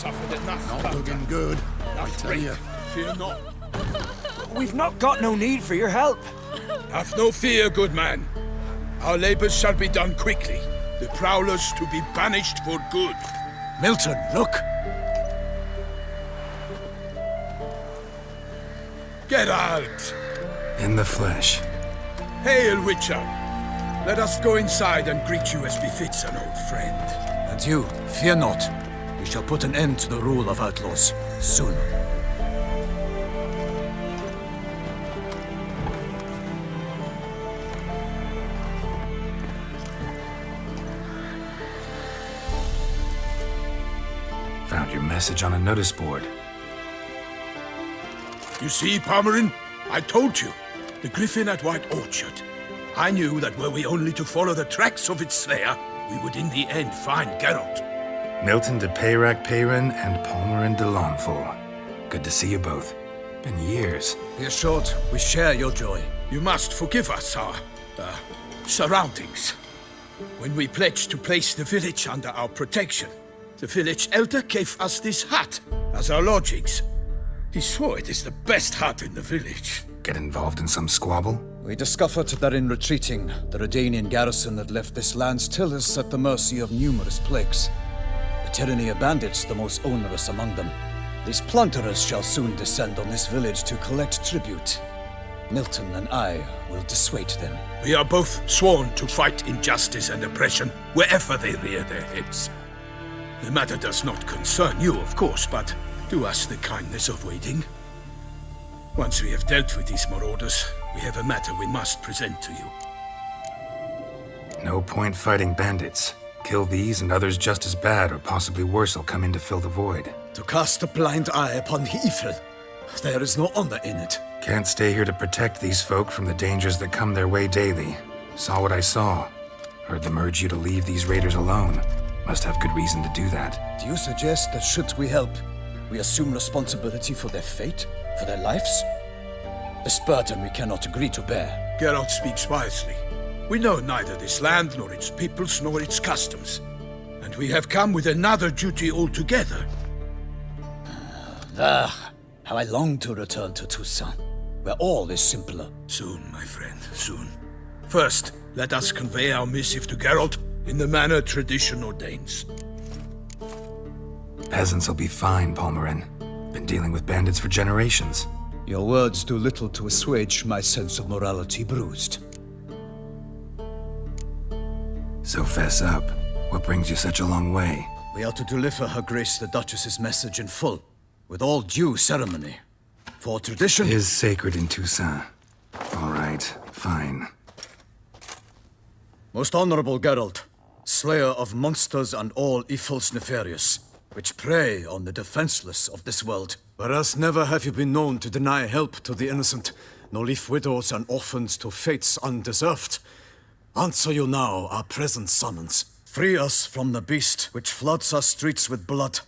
suffered enough. Not looking good, I tell you. Fear not. We've not got no need for your help. Have no fear, good man. Our labors shall be done quickly. The prowlers to be banished for good. Milton, look. Geralt! In the flesh. Hail, Witcher! Let us go inside and greet you as befits an old friend. And you, fear not. We shall put an end to the rule of outlaws, soon. Found your message on a notice board. You see, Palmerin? I told you. The griffin at White Orchard. I knew that were we only to follow the tracks of its slayer, we would in the end find Geralt. Milton de Peyrac Peyran and Palmerin de Launfal. Good to see you both. Been years. Be assured, we share your joy. You must forgive us our, surroundings. When we pledged to place the village under our protection, the village elder gave us this hut as our lodgings. He swore it is the best hut in the village. Get involved in some squabble? We discovered that in retreating, the Redanian garrison that left this land still is at the mercy of numerous plagues. The tyranny of bandits the most onerous among them. These plunderers shall soon descend on this village to collect tribute. Milton and I will dissuade them. We are both sworn to fight injustice and oppression wherever they rear their heads. The matter does not concern you, of course, but do us the kindness of waiting. Once we have dealt with these marauders, we have a matter we must present to you. No point fighting bandits. Kill these and others just as bad or possibly worse will come in to fill the void. To cast a blind eye upon the evil. There is no honor in it. Can't stay here to protect these folk from the dangers that come their way daily. Saw what I saw. Heard them urge you to leave these raiders alone. Must have good reason to do that. Do you suggest that should we help, we assume responsibility for their fate? For their lives? This burden we cannot agree to bear. Geralt speaks wisely. We know neither this land, nor its peoples, nor its customs. And we have come with another duty altogether. How I long to return to Toussaint, where all is simpler. Soon, my friend, soon. First, let us convey our missive to Geralt in the manner tradition ordains. Peasants will be fine, Palmerin. Been dealing with bandits for generations. Your words do little to assuage my sense of morality bruised. So fess up. What brings you such a long way? We are to deliver Her Grace the Duchess's message in full, with all due ceremony. For tradition is sacred in Toussaint. All right, fine. Most honorable Geralt, slayer of monsters and all evils nefarious, which prey on the defenseless of this world. Whereas never have you been known to deny help to the innocent, nor leave widows and orphans to fates undeserved. Answer you now our present summons. Free us from the beast which floods our streets with blood,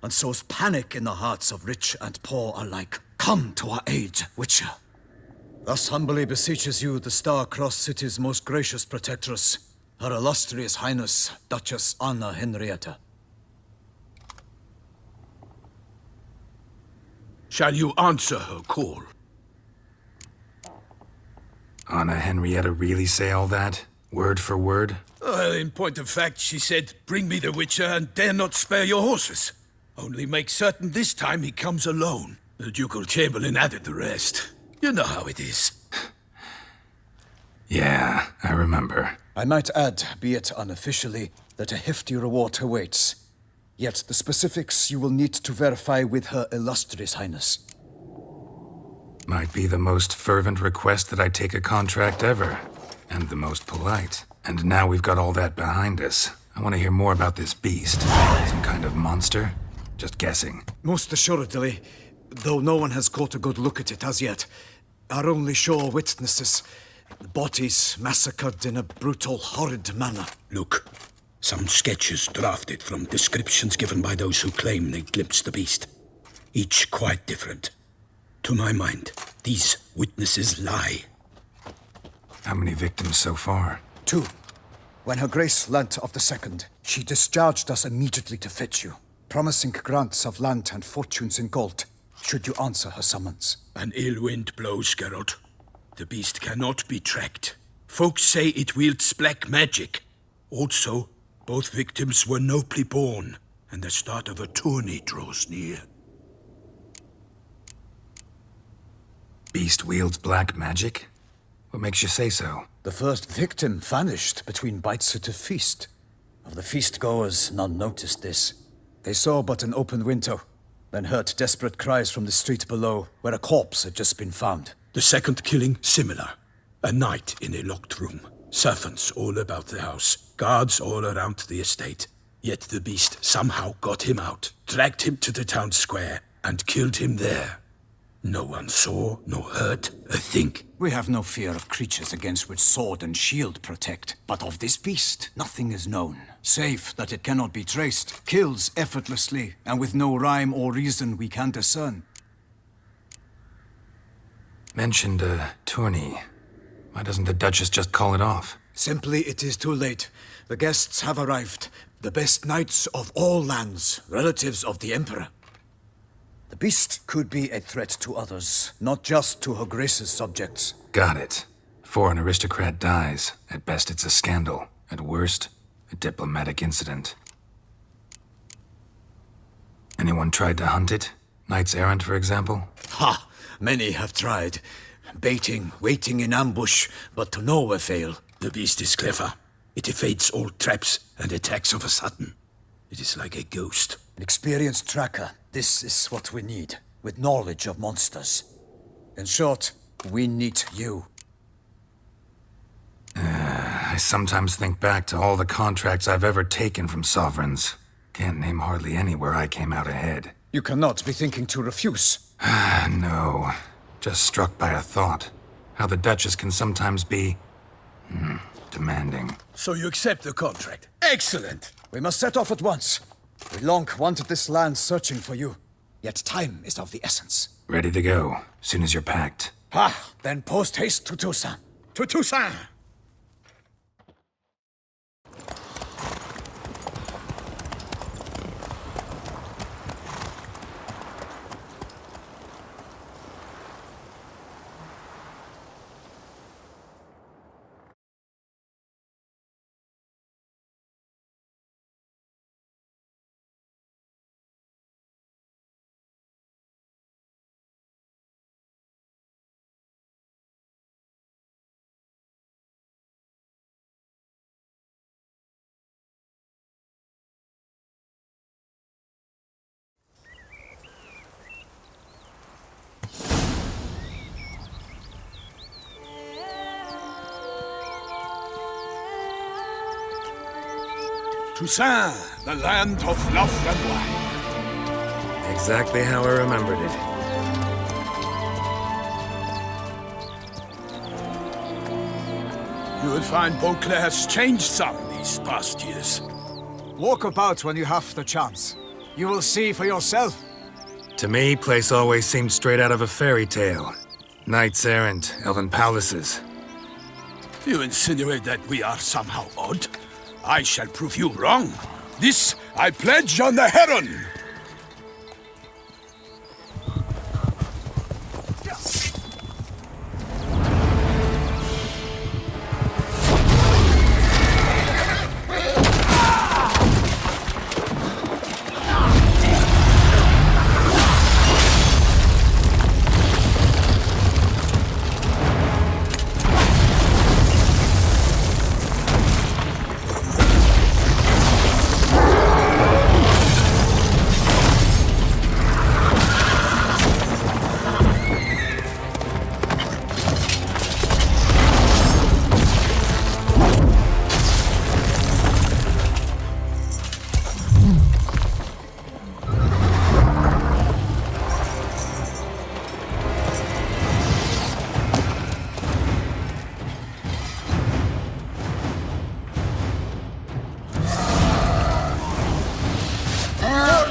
and sows panic in the hearts of rich and poor alike. Come to our aid, Witcher. Thus humbly beseeches you the Star-Crossed City's most gracious protectress, Her Illustrious Highness, Duchess Anna Henrietta. Shall you answer her call? Anna Henrietta really say all that? Word for word? In point of fact, she said, "Bring me the Witcher and dare not spare your horses. Only make certain this time he comes alone." The Ducal Chamberlain added the rest. You know how it is. Yeah, I remember. I might add, be it unofficially, that a hefty reward awaits. Yet the specifics you will need to verify with Her Illustrious Highness. Might be the most fervent request that I take a contract ever. And the most polite. And now we've got all that behind us. I want to hear more about this beast. Some kind of monster? Just guessing. Most assuredly, though no one has caught a good look at it as yet. Our only sure witnesses. Bodies massacred in a brutal, horrid manner. Look, some sketches drafted from descriptions given by those who claim they glimpsed the beast. Each quite different. To my mind, these witnesses lie. How many victims so far? 2. When Her Grace learnt of the second, she discharged us immediately to fetch you. promising grants of land and fortunes in gold, should you answer her summons. An ill wind blows, Geralt. The beast cannot be tracked. Folks say it wields black magic. Also, both victims were nobly born, and the start of a tourney draws near. Beast wields black magic? What makes you say so? The first victim vanished between bites at a feast. Of the feast-goers, none noticed this. They saw but an open window, then heard desperate cries from the street below, where a corpse had just been found. The second killing, similar. A night in a locked room. Servants all about the house. Guards all around the estate. Yet the beast somehow got him out, dragged him to the town square, and killed him there. No one saw, nor heard a thing. We have no fear of creatures against which sword and shield protect. But of this beast, nothing is known. Save that it cannot be traced, kills effortlessly, and with no rhyme or reason we can discern. Mentioned a tourney. Why doesn't the Duchess just call it off? Simply, it is too late. The guests have arrived. The best knights of all lands, relatives of the Emperor. The beast could be a threat to others, not just to Her Grace's subjects. Got it. Before an aristocrat dies, at best it's a scandal. At worst, a diplomatic incident. Anyone tried to hunt it? Knights errant, for example? Ha! Many have tried. Baiting, waiting in ambush, but to no avail. The beast is clever. It evades all traps and attacks of a sudden. It is like a ghost. An experienced tracker. This is what we need, with knowledge of monsters. In short, we need you. I sometimes think back to all the contracts I've ever taken from sovereigns. Can't name hardly any where I came out ahead. You cannot be thinking to refuse. No. Just struck by a thought. How the Duchess can sometimes be... demanding. So you accept the contract? Excellent! We must set off at once. We long wanted this land searching for you. Yet time is of the essence. Ready to go, soon as you're packed. Then post-haste to Toussaint. To Toussaint! Toussaint, the land of love and wine. Exactly how I remembered it. You will find Beauclair's changed some these past years. Walk about when you have the chance. You will see for yourself. To me, place always seemed straight out of a fairy tale. Knights errant, elven palaces. You insinuate that we are somehow odd? I shall prove you wrong. This I pledge on the Heron!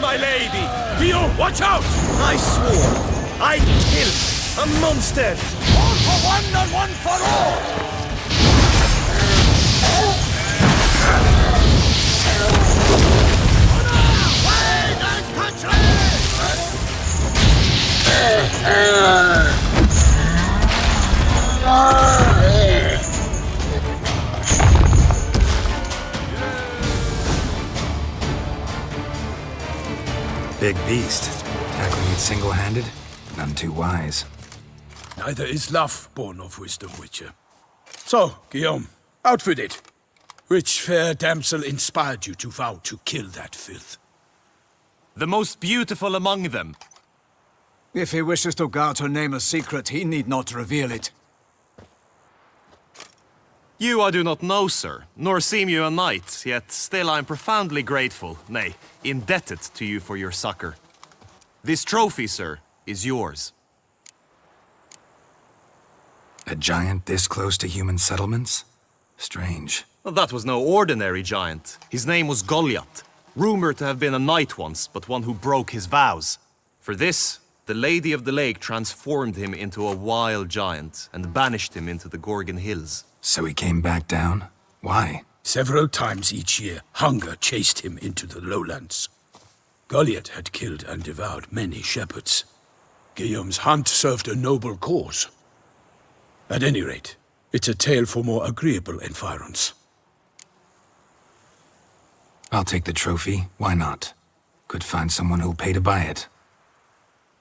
My lady! Theo, watch out! I swore I'd kill a monster! All for one and one for all! Wait Big beast. Tackling it single-handed? None too wise. Neither is love born of wisdom, Witcher. So, Guillaume, out with it. Which fair damsel inspired you to vow to kill that filth? The most beautiful among them. If he wishes to guard her name a secret, he need not reveal it. You I do not know, sir, nor seem you a knight, yet still I am profoundly grateful, nay, indebted to you for your succor. This trophy, sir, is yours. A giant this close to human settlements? Strange. Well, that was no ordinary giant. His name was Goliath, rumored to have been a knight once, but one who broke his vows. For this, the Lady of the Lake transformed him into a wild giant and banished him into the Gorgon Hills. So he came back down? Why? Several times each year, hunger chased him into the lowlands. Goliath had killed and devoured many shepherds. Guillaume's hunt served a noble cause. At any rate, it's a tale for more agreeable environs. I'll take the trophy. Why not? Could find someone who'll pay to buy it.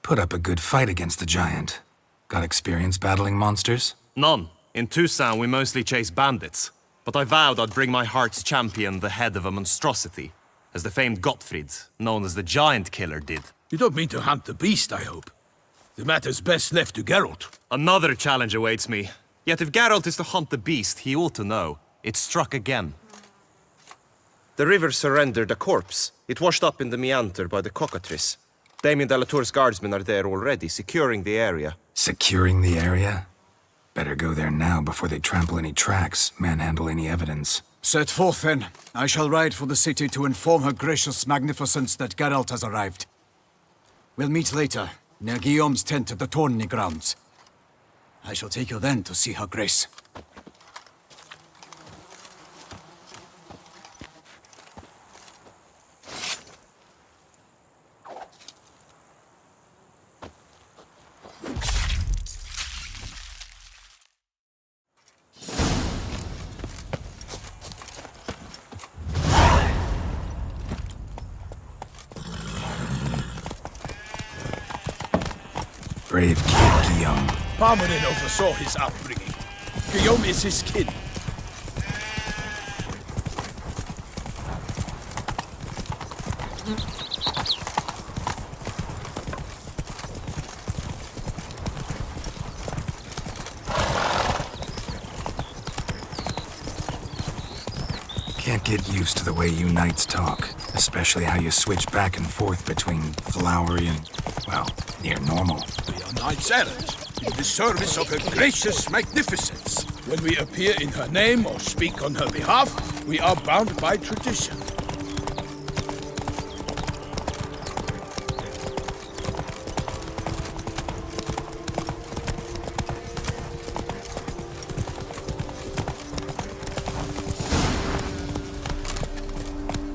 Put up a good fight against the giant. Got experience battling monsters? None. In Toussaint we mostly chase bandits. But I vowed I'd bring my heart's champion the head of a monstrosity, as the famed Gottfried, known as the Giant Killer, did. You don't mean to hunt the beast, I hope. The matter's best left to Geralt. Another challenge awaits me. Yet if Geralt is to hunt the beast, he ought to know. It struck again. The river surrendered a corpse. It washed up in the meander by the cockatrice. Damien de la Tour's guardsmen are there already, securing the area. Securing the area? Better go there now before they trample any tracks, manhandle any evidence. Set forth, then. I shall ride for the city to inform her gracious magnificence that Geralt has arrived. We'll meet later, near Guillaume's tent at the Tourney grounds. I shall take you then to see her grace. Brave kid, Guillaume. Parmanin oversaw his upbringing. Guillaume is his kin. Can't get used to the way you knights talk, especially how you switch back and forth between flowery and, well, near normal. We are knights errant, in the service of her gracious magnificence. When we appear in her name or speak on her behalf, we are bound by tradition.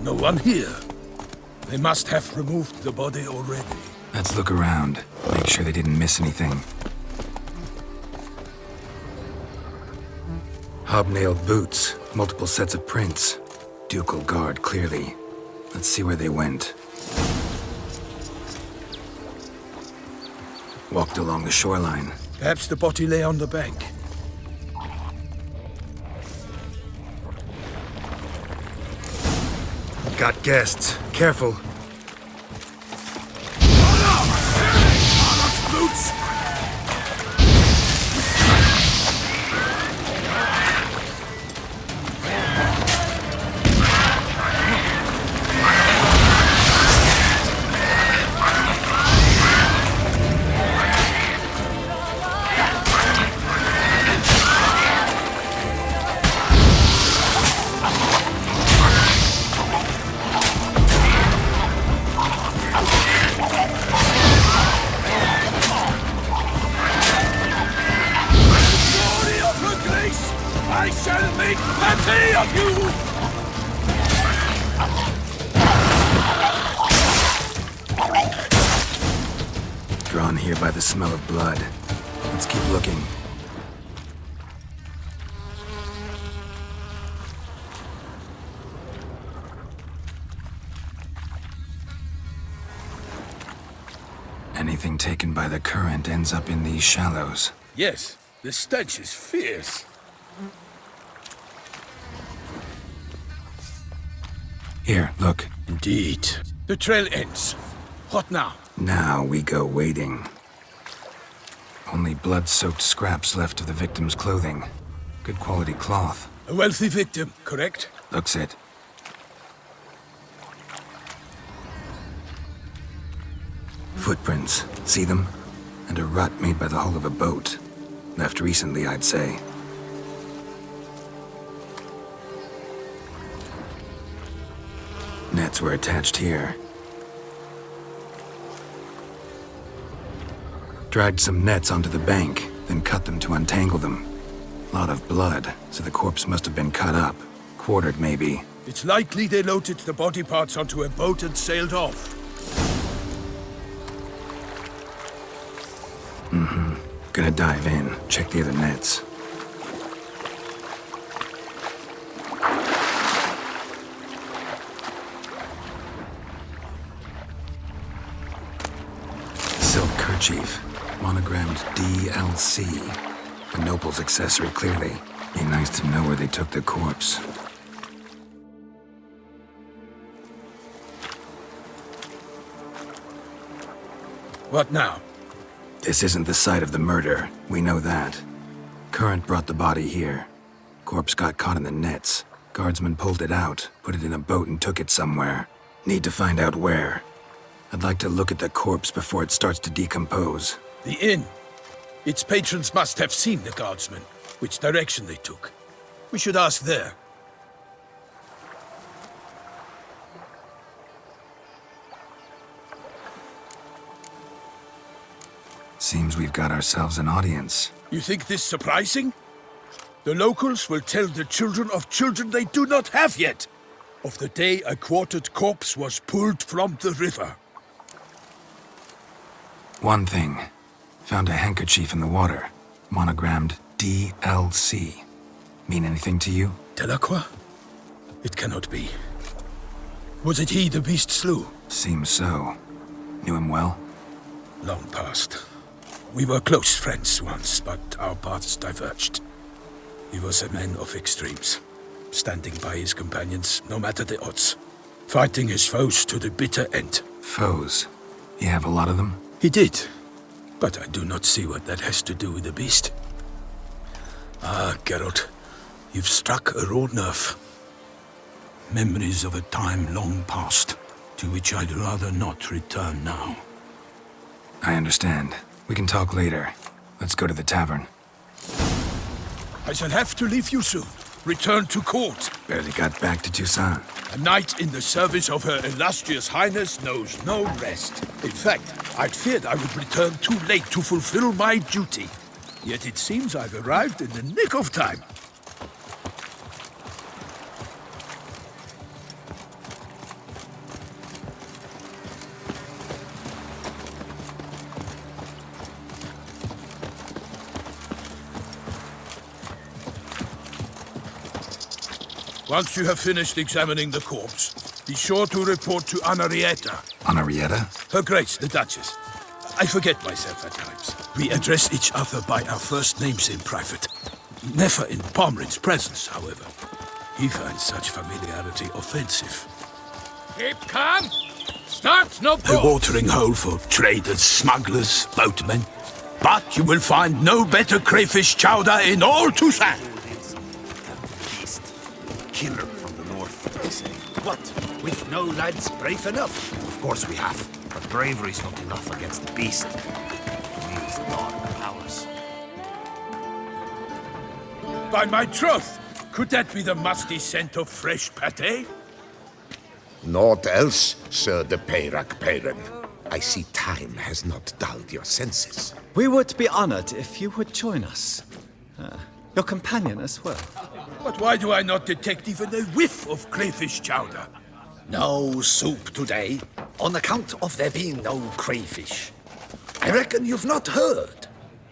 No one here. They must have removed the body already. Let's look around, make sure they didn't miss anything. Hobnailed boots, multiple sets of prints. Ducal guard, clearly. Let's see where they went. Walked along the shoreline. Perhaps the body lay on the bank. Got guests. Careful. Boots! I shall make plenty of you! Drawn here by the smell of blood. Let's keep looking. Anything taken by the current ends up in these shallows. Yes, the stench is fierce. Here, look. Indeed. The trail ends. What now? Now we go wading. Only blood-soaked scraps left of the victim's clothing. Good quality cloth. A wealthy victim, correct? Looks it. Footprints. See them? And a rut made by the hull of a boat. Left recently, I'd say. Nets were attached here. Dragged some nets onto the bank, then cut them to untangle them. Lot of blood, so the corpse must have been cut up. Quartered, maybe. It's likely they loaded the body parts onto a boat and sailed off. Gonna dive in, check the other nets. Silk kerchief, monogrammed DLC. A noble's accessory, clearly. Be nice to know where they took the corpse. What now? This isn't the site of the murder. We know that. Current brought the body here. Corpse got caught in the nets. Guardsmen pulled it out, put it in a boat and took it somewhere. Need to find out where. I'd like to look at the corpse before it starts to decompose. The inn. Its patrons must have seen the guardsmen, which direction they took. We should ask there. Seems we've got ourselves an audience. You think this surprising? The locals will tell the children of children they do not have yet, of the day a quartered corpse was pulled from the river. One thing. Found a handkerchief in the water. Monogrammed DLC. Mean anything to you? Delacroix? It cannot be. Was it he the beast slew? Seems so. Knew him well? Long past. We were close friends once, but our paths diverged. He was a man of extremes, standing by his companions no matter the odds, fighting his foes to the bitter end. Foes? You have a lot of them? He did, but I do not see what that has to do with the beast. Ah, Geralt, you've struck a raw nerve. Memories of a time long past, to which I'd rather not return now. I understand. We can talk later. Let's go to the tavern. I shall have to leave you soon. Return to court. Barely got back to Toussaint. A knight in the service of Her Illustrious Highness knows no rest. In fact, I'd feared I would return too late to fulfill my duty. Yet it seems I've arrived in the nick of time. Once you have finished examining the corpse, be sure to report to Anarietta. Anarietta? Her Grace, the Duchess. I forget myself at times. We address each other by our first names in private. Never in Pomrin's presence, however. He finds such familiarity offensive. Keep calm! Start no A brawl! watering hole for traders, smugglers, boatmen. But you will find no better crayfish chowder in all Toussaint. Killer from the north, they say. What? We've no lads brave enough? Of course we have. But bravery's not enough against the beast. We is not ours. By my troth, could that be the musty scent of fresh pâté? Naught else, Sir de Peyrac Peyren. I see time has not dulled your senses. We would be honored if you would join us. Your companion as well. But why do I not detect even a whiff of crayfish chowder? No soup today, on account of there being no crayfish. I reckon you've not heard,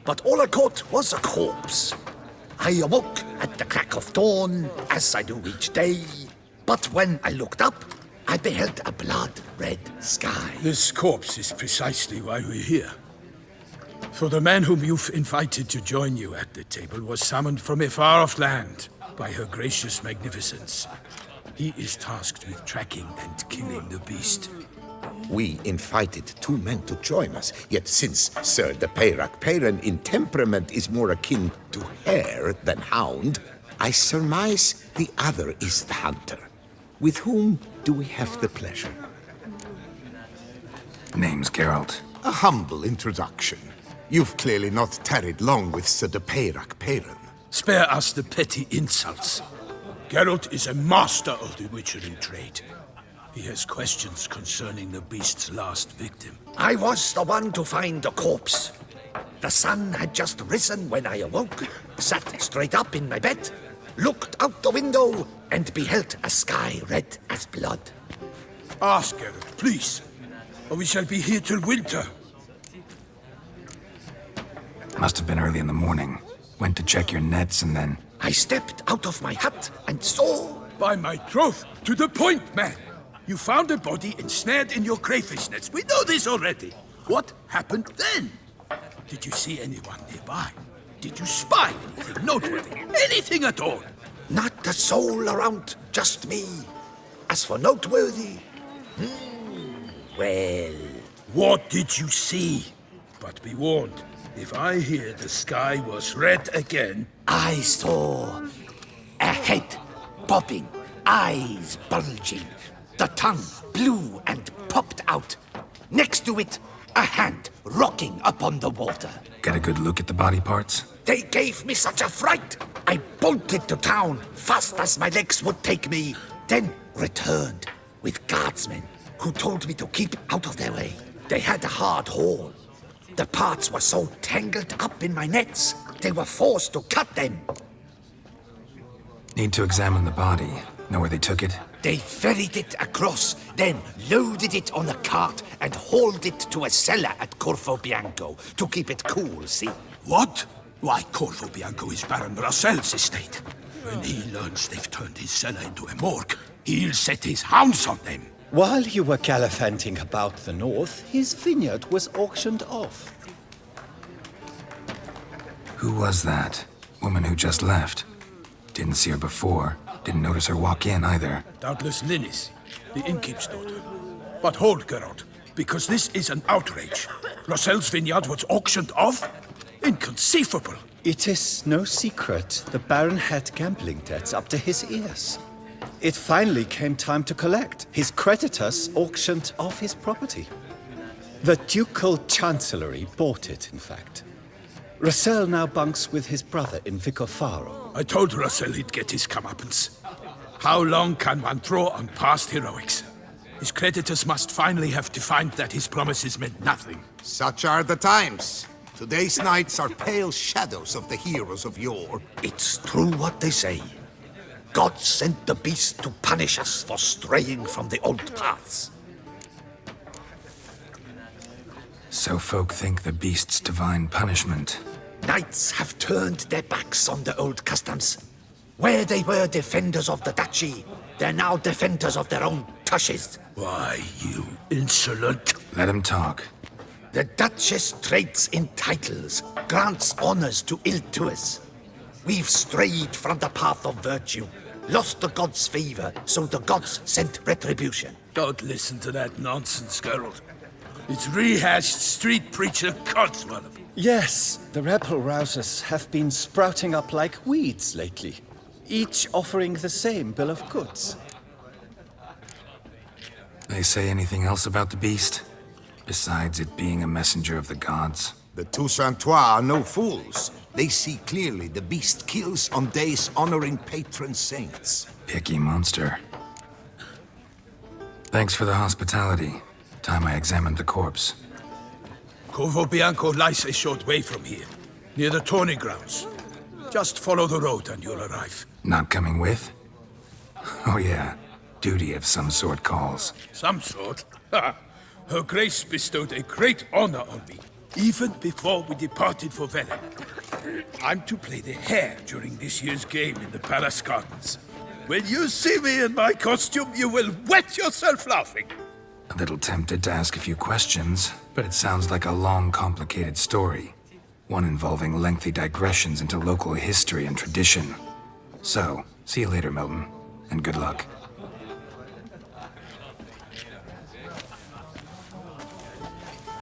but all I caught was a corpse. I awoke at the crack of dawn, as I do each day, but when I looked up, I beheld a blood-red sky. This corpse is precisely why we're here. For the man whom you've invited to join you at the table was summoned from a far-off land by her gracious magnificence. He is tasked with tracking and killing the beast. We invited 2 men to join us, yet since Sir de Peyrac Peyren in temperament is more akin to hare than hound, I surmise the other is the hunter. With whom do we have the pleasure? Name's Geralt. A humble introduction. You've clearly not tarried long with Sir de Peyrac Peyren. Spare us the petty insults. Geralt is a master of the witchery trade. He has questions concerning the beast's last victim. I was the one to find the corpse. The sun had just risen when I awoke, sat straight up in my bed, looked out the window, and beheld a sky red as blood. Ask Geralt, please, or we shall be here till winter. Must have been early in the morning. Went to check your nets and then... I stepped out of my hut and saw... By my troth, to the point, man! You found a body ensnared in your crayfish nets. We know this already. What happened then? Did you see anyone nearby? Did you spy anything noteworthy? Anything at all? Not a soul around, just me. As for noteworthy... well... What did you see? But be warned, if I hear the sky was red again... I saw a head popping, eyes bulging, the tongue blue and popped out. Next to it, a hand rocking upon the water. Get a good look at the body parts? They gave me such a fright. I bolted to town fast as my legs would take me, then returned with guardsmen who told me to keep out of their way. They had a hard haul. The parts were so tangled up in my nets, they were forced to cut them. Need to examine the body. Know where they took it? They ferried it across, then loaded it on a cart and hauled it to a cellar at Corvo Bianco to keep it cool, see? What? Why, Corvo Bianco is Baron Russell's estate. When he learns they've turned his cellar into a morgue, he'll set his hounds on them. While you were gallivanting about the north, his vineyard was auctioned off. Who was that? Woman who just left. Didn't see her before. Didn't notice her walk in either. Doubtless Linnis, the innkeep's daughter. But hold, Geralt, because this is an outrage. Russell's vineyard was auctioned off? Inconceivable. It is no secret the Baron had gambling debts up to his ears. It finally came time to collect. His creditors auctioned off his property. The Ducal Chancellery bought it, in fact. Russell now bunks with his brother in Vicofaro. I told Russell he'd get his comeuppance. How long can one throw on past heroics? His creditors must finally have to find that his promises meant nothing. Such are the times. Today's knights are pale shadows of the heroes of yore. It's true what they say. God sent the beast to punish us for straying from the old paths. So folk think the beast's divine punishment. Knights have turned their backs on the old customs. Where they were defenders of the duchy, they're now defenders of their own tushes. Why, you insolent... Let him talk. The Duchess trades in titles, grants honors to ill-doers. We've strayed from the path of virtue, lost the gods' favor, so the gods sent retribution. Don't listen to that nonsense, Geralt. It's rehashed street preacher codswallop. Yes, the rebel rousers have been sprouting up like weeds lately, each offering the same bill of goods. They say anything else about the beast? Besides it being a messenger of the gods? The Toussaintois are no fools. They see clearly the beast kills on days honoring patron saints. Picky monster. Thanks for the hospitality. Time I examined the corpse. Corvo Bianco lies a short way from here, near the tourney grounds. Just follow the road and you'll arrive. Not coming with? Oh yeah, duty of some sort calls. Some sort? Ha! Her Grace bestowed a great honor on me. even before we departed for Velen. I'm to play the hare during this year's game in the Palace Gardens. When you see me in my costume, you will wet yourself laughing. A little tempted to ask a few questions, but it sounds like a long, complicated story. One involving lengthy digressions into local history and tradition. So, see you later, Milton, and good luck.